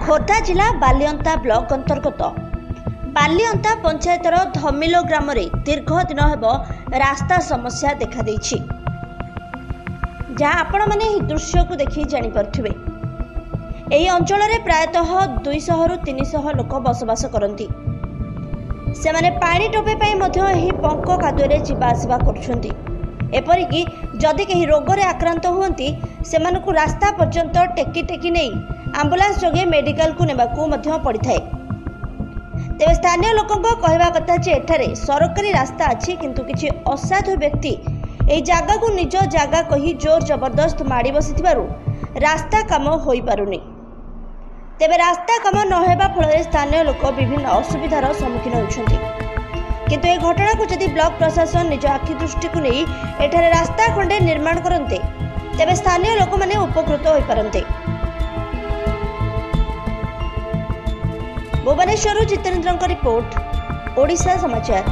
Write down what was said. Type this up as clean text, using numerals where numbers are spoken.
खोर्धा जिला बालिअंता ब्लॉक अंतर्गत बालिअंता पंचायतर धमिलो ग्राम दीर्घ दिन हेब रास्ता समस्या देखा देछि। जहाँ आपण माने दृश्य को देखि जानि परथिबे एही अंचल रे प्रायतः 200 रु 300 लोक बसवास करती। सेमाने पानी टोपे पाई मध्य एही पंक कादुरे जीवा आसिबा करुछंती। एपरिकी जदि कहीं रोग रे आक्रांत हुअंती सेमानकु रास्ता पर्यंत टेकी टेकी नहीं आंबुलांस जोगे मेडिकल को नेबाकू मध्य पड़िथाए। तेज स्थानीय लोकों कहवा कथा जे एठारे सरकारी रास्ता अच्छी किंतु किछि असाधु व्यक्ति एही जागा को निज जागा कही जोर जबरदस्त माड़ी बसिथिबारु रास्ता काम होई पारुनी। तेबे रास्ता काम न हेबा फल स्थानीय लोक विभिन्न असुविधार सम्मुखीन होउछंती। किंतु ए घटना को जदि ब्लॉक प्रशासन निज आखि दृष्टि को नहीं एठारे रास्ता खंडे निर्माण करते तेबे स्थानीय लोक माने उपकृत होई पारंते। भुवनेश्वर जितेंद्र रिपोर्ट, ओडिशा समाचार।